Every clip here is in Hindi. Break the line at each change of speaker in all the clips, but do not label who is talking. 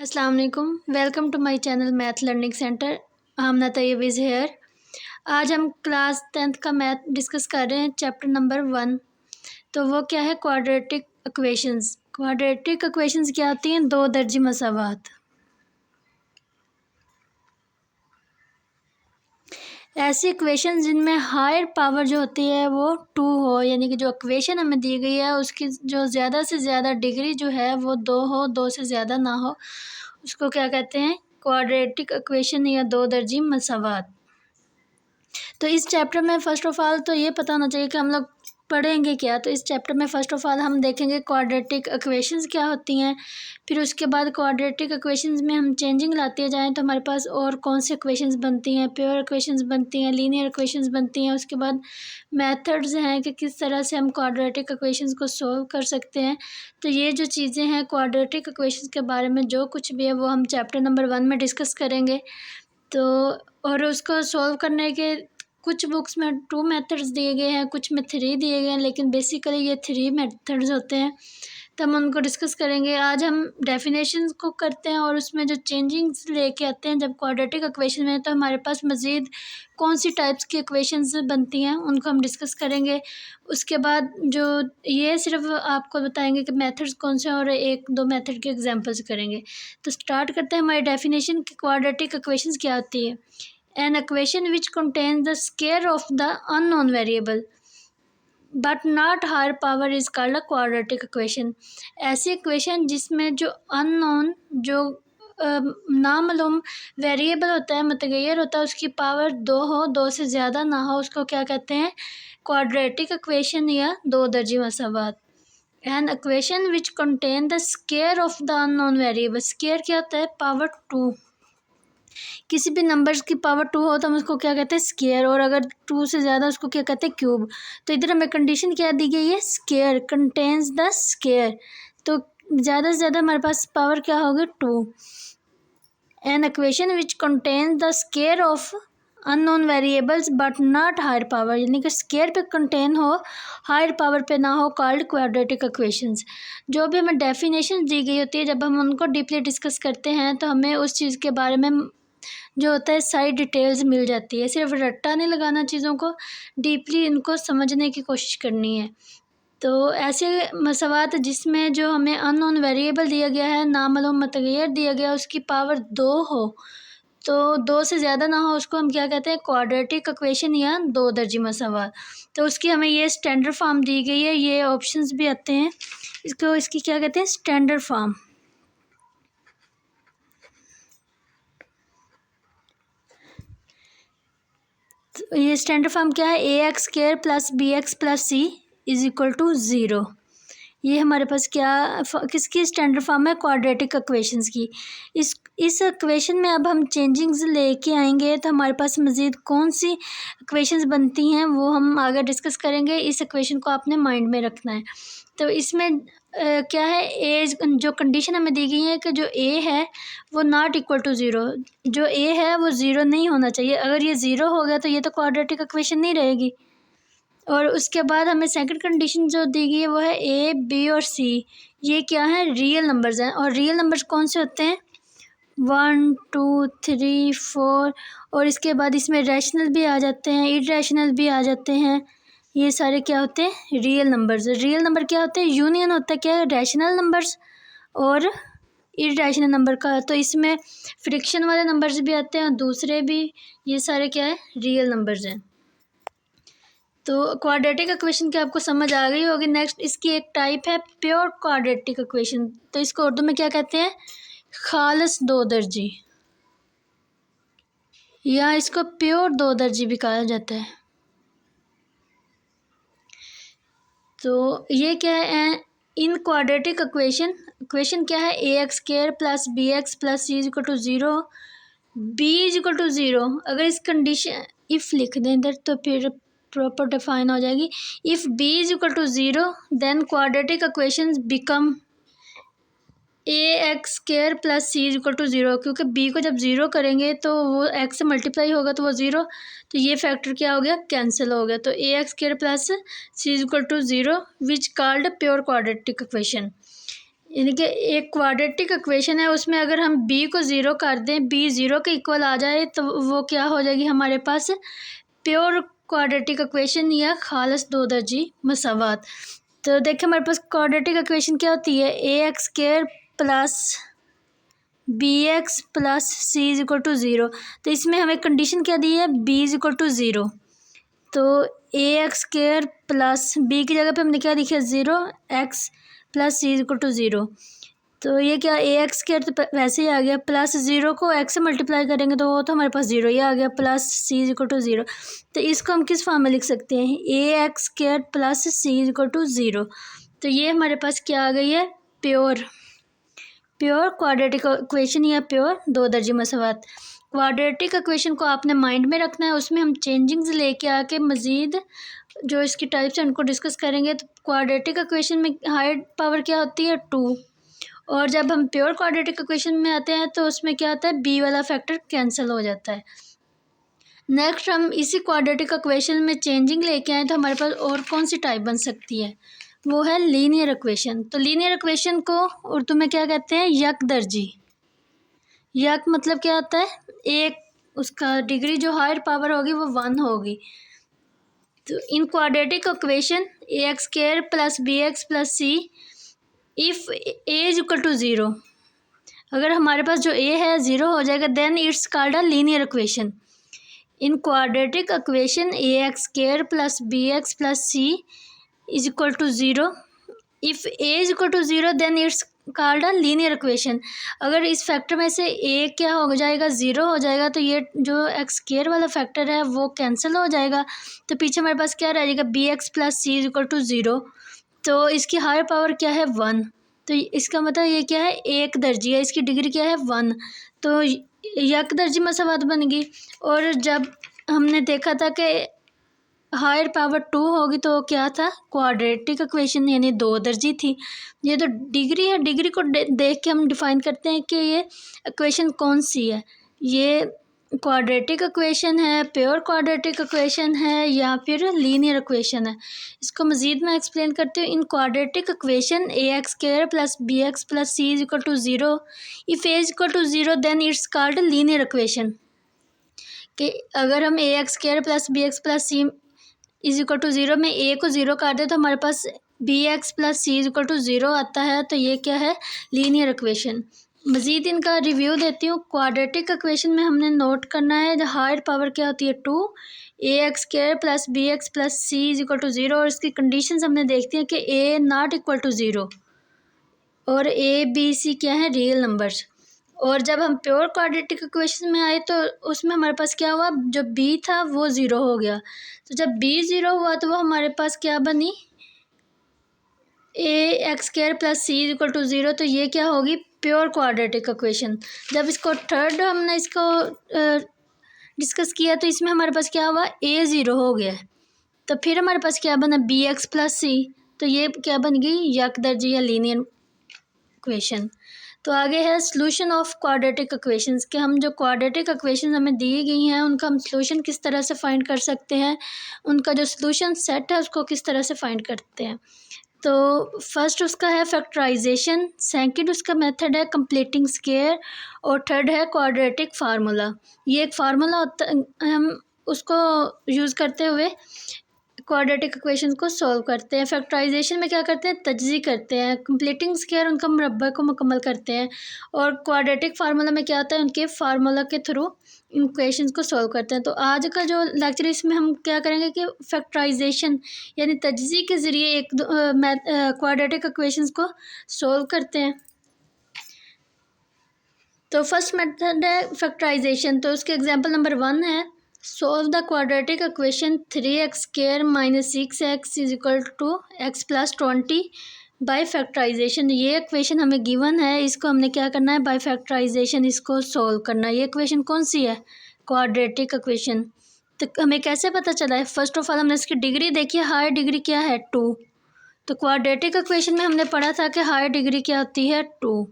अस्सलाम वालेकुम। Welcome to my channel math learning centre. Amna Tayyab is here. आज हम क्लास 10th का मैथ डिस्कस कर रहे हैं, चैप्टर नंबर 1। तो वो क्या है? Quadratic equations. क्वाड्रेटिक इक्वेशंस क्या होती हैं? दो दर्जी मसावात। ऐसी इक्वेशन जिनमें हायर पावर जो होती है वो 2 हो, यानी कि जो इक्वेशन हमें दी गई है उसकी जो ज़्यादा से ज़्यादा डिग्री जो है वो 2 हो, 2 से ज़्यादा ना हो, उसको क्या कहते हैं? क्वाड्रेटिक इक्वेशन या दो दर्जी मसावात। तो इस चैप्टर में फ़र्स्ट ऑफ़ ऑल तो ये पता होना चाहिए कि हम लोग पढ़ेंगे क्या। तो इस चैप्टर में फ़र्स्ट ऑफ़ ऑल हम देखेंगे क्वाड्रेटिक इक्वेशंस क्या होती हैं। फिर उसके बाद क्वाड्रेटिक इक्वेशंस में हम चेंजिंग लाते जाएँ तो हमारे पास और कौन सी इक्वेशंस बनती हैं, प्योर इक्वेशंस बनती हैं, लीनियर इक्वेशंस बनती हैं। उसके बाद मेथड्स हैं कि किस तरह से हम क्वाड्रेटिक इक्वेशंस को सॉल्व कर सकते हैं। तो ये जो चीज़ें हैं क्वाड्रेटिक इक्वेशंस के बारे में जो कुछ भी है वो हम चैप्टर नंबर 1 में डिस्कस करेंगे। तो और उसको सॉल्व करने के कुछ बुक्स में 2 मेथड्स दिए गए हैं, कुछ में 3 दिए गए हैं, लेकिन बेसिकली ये 3 मेथड्स होते हैं। तो हम उनको डिस्कस करेंगे। आज हम डेफिनेशंस को करते हैं और उसमें जो चेंजिंग्स लेके आते हैं जब क्वाड्रेटिक इक्वेशन में, तो हमारे पास मज़ीद कौन सी टाइप्स की इक्वेशंस बनती हैं उनको हम डिस्कस करेंगे। उसके बाद जो ये सिर्फ आपको बताएंगे कि मेथड्स कौन से हैं और 1-2 मेथड के एग्जांपल्स करेंगे। तो स्टार्ट करते हैं हमारी डेफिनेशन कि क्वाड्रेटिक इक्वेशंस क्या होती है। An equation which contains the square of the unknown variable but not higher power is called a quadratic equation। ऐसी इक्वेशन जिसमें जो अननोन जो नामालूम वेरिएबल होता है, मुतगैर होता है, उसकी पावर 2 हो, 2 से ज़्यादा ना हो, उसको क्या कहते हैं? क्वाड्रेटिक इक्वेशन या दो दर्जी मसावात। An equation which contain the square of the unknown variable. Square क्या होता है? पावर 2। किसी भी नंबर्स की पावर 2 हो तो हम उसको क्या कहते हैं? स्क्वायर। और अगर 2 से ज़्यादा उसको क्या कहते हैं? क्यूब। तो इधर हमें कंडीशन क्या दी गई है? Square contains the square. तो ज़्यादा से ज़्यादा हमारे पास पावर क्या होगी? 2। An equation which contains the square of unknown variables but not higher power, यानी कि स्क्वायर पे कंटेन हो, हायर पावर पे ना हो, कॉल्ड क्वाड्रेटिक इक्वेशंस। जो भी हमें डेफिनेशन दी गई होती है जब हम उनको डीपली डिस्कस करते हैं तो हमें उस चीज़ के बारे में जो होता है सारी डिटेल्स मिल जाती है। सिर्फ रट्टा नहीं लगाना, चीज़ों को डीपली इनको समझने की कोशिश करनी है। तो ऐसे मसावात जिसमें जो हमें अननोन वेरिएबल दिया गया है, नामालूम मुतगैर दिया गया, उसकी पावर 2 हो, तो 2 से ज़्यादा ना हो, उसको हम क्या कहते हैं? क्वाड्रेटिक इक्वेशन या दो दर्जी मसावात। तो उसकी हमें ये स्टैंडर्ड फॉर्म दी गई है। ये ऑप्शंस भी आते हैं, इसकी क्या कहते हैं? Standard form. तो ये स्टैंडर्ड फॉर्म क्या है? ax² plus bx plus c is equal to 0। ये हमारे पास क्या किसकी स्टैंडर्ड फॉर्म है? क्वाड्रेटिक इक्वेशंस की। इस इक्वेशन में अब हम चेंजिंग्स लेके आएंगे तो हमारे पास मज़ीद कौन सी इक्वेशंस बनती हैं वो हम आगे डिस्कस करेंगे। इस इक्वेशन को आपने माइंड में रखना है। तो इसमें क्या है? ए जो कंडीशन हमें दी गई है कि जो ए है वो नॉट इक्वल टू 0। जो ए है वो 0 नहीं होना चाहिए। अगर ये 0 हो गया तो ये तो क्वाड्रेटिक इक्वेशन नहीं रहेगी। और उसके बाद हमें सेकंड कंडीशन जो दी गई है वो है ए, बी और सी, ये क्या है? रियल नंबर्स हैं। और रियल नंबर्स कौन से होते हैं? 1 2 3 4। और इसके बाद इसमें रैशनल भी आ जाते हैं, इरेशनल भी आ जाते हैं। ये सारे क्या होते हैं? Real numbers. रियल नंबर क्या होते हैं? यूनियन होता है क्या है? रैशनल नंबर्स और इरेशनल नंबर का। तो इसमें फ्रिक्शन वाले नंबर्स भी आते हैं और दूसरे भी। ये सारे क्या है? रियल नंबर्स हैं। तो क्वाड्रेटिक इक्वेशन की आपको समझ आ गई होगी। नेक्स्ट इसकी एक टाइप है प्योर क्वाड्रेटिक इक्वेशन। तो इसको उर्दू में क्या कहते हैं? खालस दो दर्जी, या इसको प्योर दो दर्जी भी कहा जाता है। तो ये क्या है? इन क्वाड्रेटिक इक्वेशन क्या है? ax² plus bx plus c equal to 0, b equal to 0। अगर इस कंडीशन इफ़ लिख दें इधर तो फिर प्रॉपर डिफाइन हो जाएगी। If b is equal to 0 then quadratic equations become ax² plus c is equal to 0, क्योंकि b को जब 0 करेंगे तो वो x से मल्टीप्लाई होगा तो वो 0, तो ये फैक्टर क्या हो गया? कैंसिल हो गया। तो ax² plus c is equal to 0 which called pure quadratic equation. यानी कि एक क्वाड्रेटिक इक्वेशन है, उसमें अगर हम b को ज़ीरो कर दें, b ज़ीरो के इक्वल आ जाए तो वो क्या हो जाएगी हमारे पास, प्योर क्वाड्रेटिक इक्वेशन या खालिस दो दर्जी मसावात। तो देखिए हमारे पास क्वाड्रेटिक इक्वेशन क्या होती है, ax² plus bx plus c is equal to zero. तो इसमें हमें कंडीशन क्या दी है, b is equal to zero. तो ax² प्लस b की जगह पे हमने क्या लिखा है, zero, x plus c is equal to zero. तो ये क्या, ax² तो वैसे ही आ गया, प्लस ज़ीरो को x से मल्टीप्लाई करेंगे तो वो तो हमारे पास ज़ीरो ही आ गया, plus c is equal to zero. तो इसको हम किस फॉर्म में लिख सकते हैं, ax² plus c is equal to zero. तो ये हमारे पास क्या आ गई है, प्योर क्वाड्रेटिक इक्वेशन या प्योर दो दर्जी मसावात। क्वाड्रेटिक इक्वेशन को आपने माइंड में रखना है, उसमें हम चेंजिंग्स लेके आके मज़ीद जो इसकी टाइप्स हैं उनको डिस्कस करेंगे। तो क्वाड्रेटिक इक्वेशन में हायर पावर क्या होती है, 2। और जब हम प्योर क्वाड्रेटिक इक्वेशन में आते हैं तो उसमें क्या होता है, b वाला फैक्टर कैंसिल हो जाता है। नेक्स्ट हम इसी क्वाड्रेटिक इक्वेशन में चेंजिंग लेके आए तो हमारे पास और कौन सी टाइप बन सकती है, वो है लीनियर इक्वेशन। तो लीनियर इक्वेशन को उर्दू में क्या कहते हैं, यक दर्जी। यक मतलब क्या होता है, एक, उसका डिग्री जो हायर पावर होगी वो 1 होगी। तो in quadratic equation ax² plus bx plus c if a is equal to zero, अगर हमारे पास जो a है ज़ीरो हो जाएगा, then it's called a linear equation. In quadratic equation ax² plus bx plus c is equal to zero, if a is equal to zero then it's called a linear equation. अगर इस फैक्टर में से a क्या हो जाएगा, ज़ीरो हो जाएगा, तो ये जो x² वाला फैक्टर है वो कैंसिल हो जाएगा। तो पीछे हमारे पास क्या रह जाएगा, bx plus c is equal to zero. तो इसकी हायर पावर क्या है, 1। तो इसका मतलब ये क्या है, एक दर्जी है, इसकी डिग्री क्या है, 1। तो यक दर्जी मसावात बन गई। और जब हमने देखा था कि हायर पावर 2 होगी तो क्या था, क्वाड्रेटिक इक्वेशन यानी दो दर्जी थी। ये तो डिग्री है, डिग्री को देख के हम डिफाइन करते हैं कि ये इक्वेशन कौन सी है, ये क्वाड्रेटिक इक्वेशन है, प्योर क्वाड्रेटिक इक्वेशन है या फिर लीनियर इक्वेशन है। इसको मज़ीद मैं एक्सप्लेन करती हूँ। In quadratic equation ax² plus bx plus c is equal to zero, if a is equal to zero then it's called linear equation. कि अगर हम ax² plus bx plus c is equal to zero में a को ज़ीरो कर दे तो हमारे पास bx plus c is equal to zero आता है। तो ये क्या है, लीनियर इक्वेशन। मज़ीद इनका रिव्यू देती हूँ। क्वाड्रेटिक इक्वेशन में हमने नोट करना है हायर पावर क्या होती है, 2, ax² plus bx plus c is equal to zero. और इसकी कंडीशंस हमने देखती हैं कि a not equal to zero और a b c क्या है, रियल नंबर्स। और जब हम प्योर क्वाड्रेटिक इक्वेशन में आए तो उसमें हमारे पास क्या हुआ, जो b था वो ज़ीरो हो गया। तो जब b ज़ीरो हुआ तो वो हमारे पास क्या बनी, ax² plus c equal to zero. तो ये क्या होगी, प्योर क्वाड्रेटिक इक्वेशन। जब इसको थर्ड हमने इसको डिस्कस किया तो इसमें हमारे पास क्या हुआ, a ज़ीरो हो गया। तो फिर हमारे पास क्या बना, bx प्लस c। तो ये क्या बन गई, यक दर्जी या लीनियर इक्वेशन। तो आगे है सॉल्यूशन ऑफ क्वाड्रेटिक इक्वेशंस, कि हम जो क्वाड्रेटिक इक्वेशन हमें दी गई हैं उनका हम सॉल्यूशन किस तरह से फाइंड कर सकते हैं, उनका जो सॉल्यूशन सेट है उसको किस तरह से फाइंड करते हैं। तो फर्स्ट उसका है फैक्टराइजेशन, सेकंड उसका मेथड है कंप्लीटिंग स्क्वायर और थर्ड है क्वाड्रेटिक फार्मूला। ये एक फार्मूला होता है, हम उसको यूज़ करते हुए क्वाड्रेटिक इक्वेशंस को सॉल्व करते हैं। फैक्टराइजेशन में क्या करते हैं, तजज़ी करते हैं। कंप्लीटिंग स्क्वायर उनका मुरब्बा को मुकम्मल करते हैं। और क्वाड्रेटिक फार्मूला में क्या होता है, उनके फार्मूला के थ्रू इन इक्वेशंस को सॉल्व करते हैं। तो आज का जो लेक्चर इसमें हम क्या करेंगे कि फैक्टराइजेशन यानी तजज़ी के ज़रिए एक क्वाड्रेटिक इक्वेशंस को सॉल्व करते हैं। तो फर्स्ट मेथड है फैक्टराइजेशन। तो उसके एग्जांपल नंबर 1 है, solve the quadratic equation 3x² minus 6x is equal to x plus 20 by factorisation. ये इक्वेशन हमें गिवन है, इसको हमने क्या करना है, बाय फैक्टराइजेशन इसको सॉल्व करना है। ये इक्वेशन कौन सी है, क्वाड्रेटिक इक्वेशन। तो हमें कैसे पता चला है, फर्स्ट ऑफ ऑल हमने इसकी डिग्री देखी है, हायर डिग्री क्या है, 2। तो क्वाड्रेटिक इक्वेशन में हमने पढ़ा था कि हायर डिग्री क्या होती है, 2।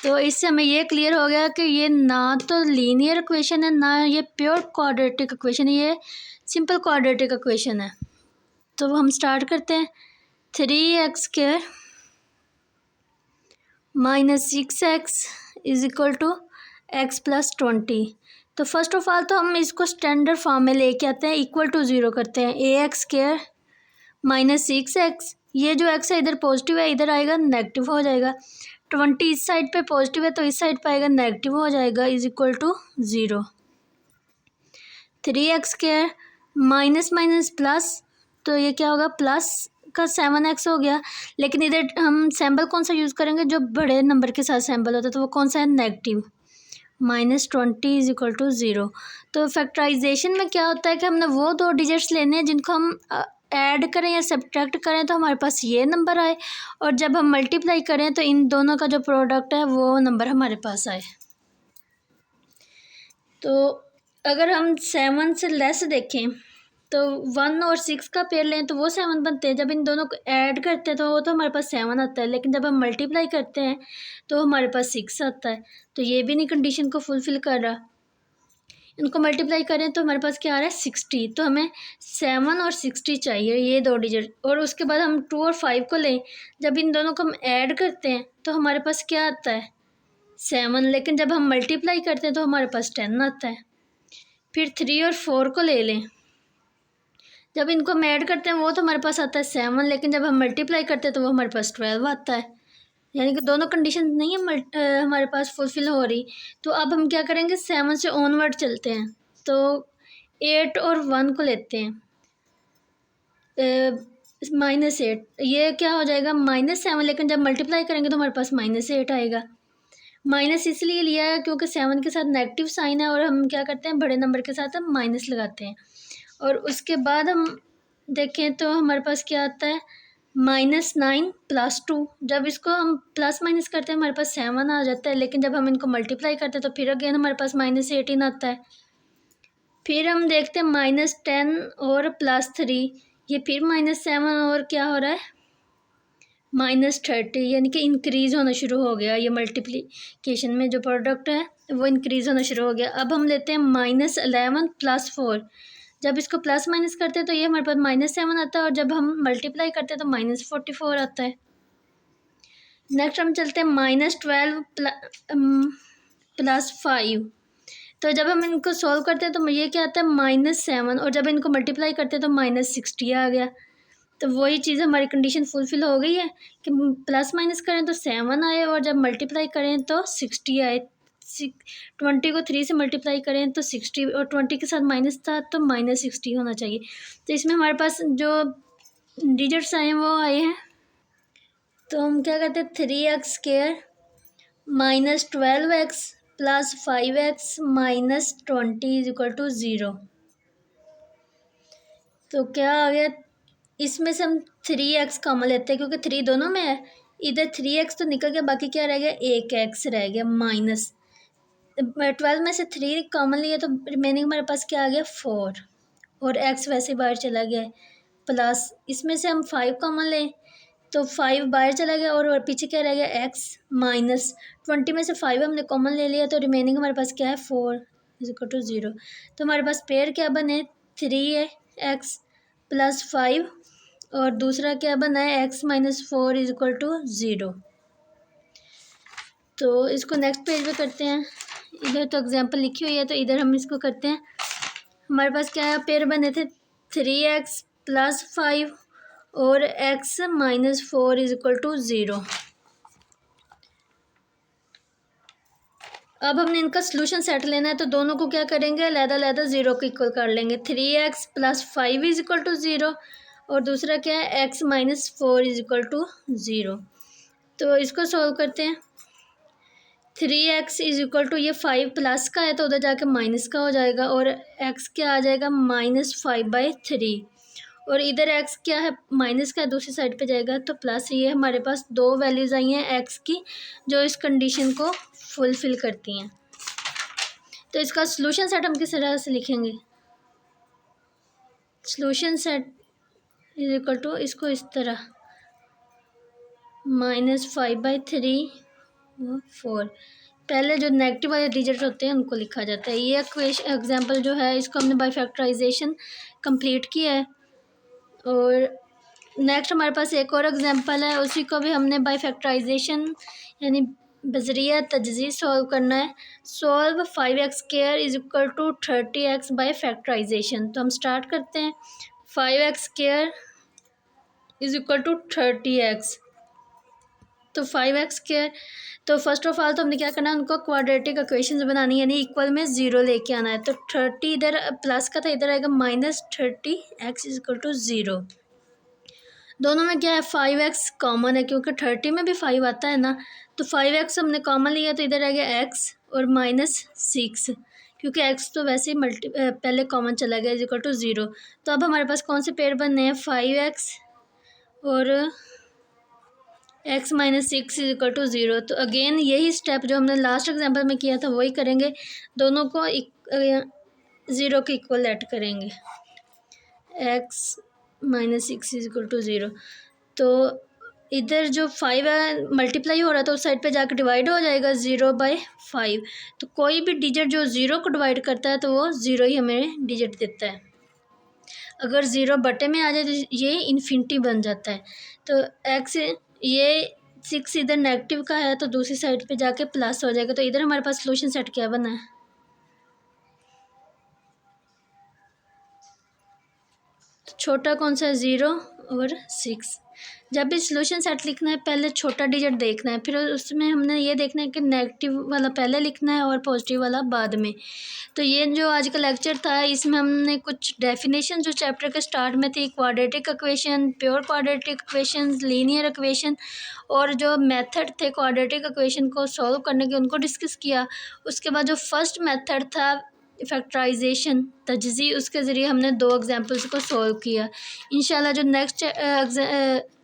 तो इससे हमें ये क्लियर हो गया कि ये ना तो लीनियर इक्वेशन है ना ये प्योर क्वाड्रेटिक इक्वेशन है, ये सिंपल क्वाड्रेटिक इक्वेशन है। तो हम स्टार्ट करते हैं। 3x² -6x is equal to x plus 20। तो फर्स्ट ऑफ ऑल तो हम इसको स्टैंडर्ड फॉर्म में लेके आते हैं, इक्वल टू ज़ीरो करते हैं। a x² -6x, ये जो x है इधर पॉजिटिव है, इधर आएगा नेगेटिव हो जाएगा। 20 इस साइड पे पॉजिटिव है तो इस साइड पे आएगा नेगेटिव हो जाएगा, is equal to 0। 3x² minus minus plus, तो ये क्या होगा, प्लस का 7x हो गया। लेकिन इधर हम सैम्बल कौन सा यूज़ करेंगे, जो बड़े नंबर के साथ सैम्बल होता है, तो वो कौन सा है, नेगेटिव। -20 is equal to 0। तो फैक्टराइजेशन में क्या होता है कि हमने वो दो डिजिट्स लेने हैं जिनको हम ऐड करें या सब्ट्रैक्ट करें तो हमारे पास ये नंबर आए, और जब हम मल्टीप्लाई करें तो इन दोनों का जो प्रोडक्ट है वो नंबर हमारे पास आए। तो अगर हम 7 से लेस देखें तो 1 और 6 का पेयर लें तो वो 7 बनते हैं। जब इन दोनों को ऐड करते हैं तो वो तो हमारे पास 7 आता है, लेकिन जब हम मल्टीप्लाई करते हैं तो हमारे पास 6 आता है। तो ये भी नहीं कंडीशन को फुलफ़िल कर रहा। इनको मल्टीप्लाई करें तो हमारे पास क्या आ रहा है, 60। तो हमें 7 और 60 चाहिए, ये दो डिजिट। और उसके बाद हम 2 और 5 को लें, जब इन दोनों को हम ऐड करते हैं तो हमारे पास क्या आता है, 7। लेकिन जब हम मल्टीप्लाई करते हैं तो हमारे पास 10 आता है। फिर 3 और 4 को ले लें, जब इनको हम ऐड करते हैं वो तो हमारे पास आता है 7, लेकिन जब हम मल्टीप्लाई करते हैं तो वो हमारे पास 12 आता है। यानी कि दोनों कंडीशन नहीं है हमारे पास फुलफ़िल हो रही। तो अब हम क्या करेंगे, 7 से ऑनवर्ड चलते हैं। तो 8 और 1 को लेते हैं, -8, ये क्या हो जाएगा, -7। लेकिन जब मल्टीप्लाई करेंगे तो हमारे पास -8 आएगा। माइनस इसलिए लिया है क्योंकि 7 के साथ नेगेटिव साइन है, और हम क्या करते हैं, बड़े नंबर के साथ हम माइनस लगाते हैं। और उसके बाद हम देखें तो हमारे पास क्या आता है, -9 + 2। जब इसको हम प्लस माइनस करते हैं हमारे पास 7 आ जाता है, लेकिन जब हम इनको मल्टीप्लाई करते हैं तो फिर अगेन हमारे पास -18 आता है। फिर हम देखते हैं -10 और +3, ये फिर -7 और क्या हो रहा है, -30, यानी कि इंक्रीज़ होना शुरू हो गया। ये मल्टीप्लिकेशन में जो प्रोडक्ट है वो इंक्रीज़ होना शुरू हो गया। अब हम लेते हैं -11 + 4। जब इसको प्लस माइनस करते हैं तो ये हमारे पास -7 आता है, और जब हम मल्टीप्लाई करते हैं तो -44 आता है। नेक्स्ट हम चलते हैं -12 + 5। तो जब हम इनको सॉल्व करते हैं तो ये क्या आता है, -7, और जब इनको मल्टीप्लाई करते हैं तो -60 आ गया। तो वही चीज़ हमारी कंडीशन फुलफ़िल हो गई है कि प्लस माइनस करें तो 7 आए, और जब मल्टीप्लाई करें तो 60 आए। 20 को 3 से मल्टीप्लाई करें तो 60, और 20 के साथ माइनस था तो -60 होना चाहिए। तो इसमें हमारे पास जो डिजिट्स आए हैं वो आए हैं। तो हम क्या करते हैं, 3x² -12x + 5x -20 = 0। तो क्या आ गया, इसमें से हम 3x कॉमन लेते हैं क्योंकि 3 दोनों में है। इधर 3x तो निकल गया, बाकी क्या रह गया, 1x रह गया। माइनस 12 में से 3 कॉमन लिया तो रिमेनिंग हमारे पास क्या आ गया, 4, और x वैसे बाहर चला गया है। प्लस इसमें से हम 5 कॉमन लें तो 5 बाहर चला गया, और पीछे क्या रह गया, x। माइनस 20 में से 5 हमने कॉमन ले लिया तो रिमेनिंग हमारे पास क्या है, 4 = 0। तो हमारे पास पेयर क्या बने, 3x + 5, और दूसरा क्या बना है, x - 4 = 0। तो इसको नेक्स्ट पेज पे करते हैं। इधर तो एग्जांपल लिखी हुई है तो इधर हम इसको करते हैं। हमारे पास क्या है, पेयर बने थे 3x + 5 और x - 4 = 0। अब हमने इनका सोल्यूशन सेट लेना है, तो दोनों को क्या करेंगे, अलग-अलग 0 को इक्वल कर लेंगे। 3x + 5 = 0, और दूसरा क्या है, x - 4 = 0। तो इसको सॉल्व करते हैं। 3x = ये 5 प्लस का है तो उधर जाके माइनस का हो जाएगा, और x क्या आ जाएगा, -5/3, और इधर x क्या है, माइनस का है, दूसरी साइड पे जाएगा तो प्लस। ये हमारे पास दो वैल्यूज़ आई हैं x की जो इस कंडीशन को फुलफ़िल करती हैं। तो इसका सॉल्यूशन सेट हम किस तरह से लिखेंगे, सॉल्यूशन सेट = इसको इस तरह, -5/3 और 4। पहले जो नेगेटिव वाले डिजिट होते हैं उनको लिखा जाता है। ये एग्जांपल जो है इसको हमने बाय फैक्टराइजेशन कंप्लीट किया है, और नेक्स्ट हमारे पास एक और एग्जांपल है, उसी को भी हमने बाय फैक्टराइजेशन यानी बजरिया तजज़ीज़ सॉल्व करना है। Solve 5x² is equal to 30x by factorisation. तो हम स्टार्ट करते हैं। 5x² is equal to 30x। तो 5x², तो फर्स्ट ऑफ ऑल तो हमने क्या करना है, उनको क्वाड्रेटिक इक्वेशंस बनानी है, यानी इक्वल में ज़ीरो लेके आना है। तो 30 इधर प्लस का था, इधर आएगा -30x इज इक्वल टू 0। दोनों में क्या है, 5x कॉमन है क्योंकि 30 में भी 5 आता है ना। तो 5x हमने कॉमन लिया तो इधर आ गया x और -6, क्योंकि x तो वैसे ही पहले कॉमन चला गया, इज इक्वल टू 0। तो अब हमारे पास कौन से पेड़ बनने हैं, 5x और x -6 इज इक्वल टू 0। तो अगेन यही स्टेप जो हमने लास्ट एग्जाम्पल में किया था वही करेंगे, दोनों को 0 के इक्वल ऐड करेंगे। x -6 is equal to 0। तो इधर जो 5 है मल्टीप्लाई हो रहा था उस साइड पे जाकर डिवाइड हो जाएगा 0/5। तो कोई भी डिजिट जो 0 को डिवाइड करता है तो वो 0 ही हमें डिजिट देता है। अगर 0 बटे में आ जाए तो ये इन्फिनिटी बन जाता है। तो x ये 6 इधर नेगेटिव का है तो दूसरी साइड पे जाके प्लस हो जाएगा। तो इधर हमारे पास सोल्यूशन सेट क्या बना है, तो छोटा कौन सा है, 0 और 6। जब भी सॉल्यूशन सेट लिखना है पहले छोटा डिजिट देखना है, फिर उसमें हमने ये देखना है कि नेगेटिव वाला पहले लिखना है और पॉजिटिव वाला बाद में। तो ये जो आज का लेक्चर था इसमें हमने कुछ डेफिनेशन जो चैप्टर के स्टार्ट में थी, quadratic equation, pure quadratic equation, linear equation, और जो मेथड थे क्वाड्रेटिक इक्वेशन को सॉल्व करने के उनको डिस्कस किया। उसके बाद जो फर्स्ट मेथड था फैक्टराइजेशन तजज़ी, उसके ज़रिए हमने 2 एग्जांपल्स को सॉल्व किया। इंशाल्लाह जो नेक्स्ट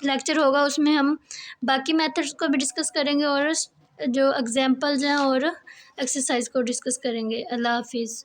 लेक्चर होगा उसमें हम बाकी मेथड्स को भी डिस्कस करेंगे और जो एग्जांपल्स हैं और एक्सरसाइज को डिस्कस करेंगे। अल्लाह हाफिज़।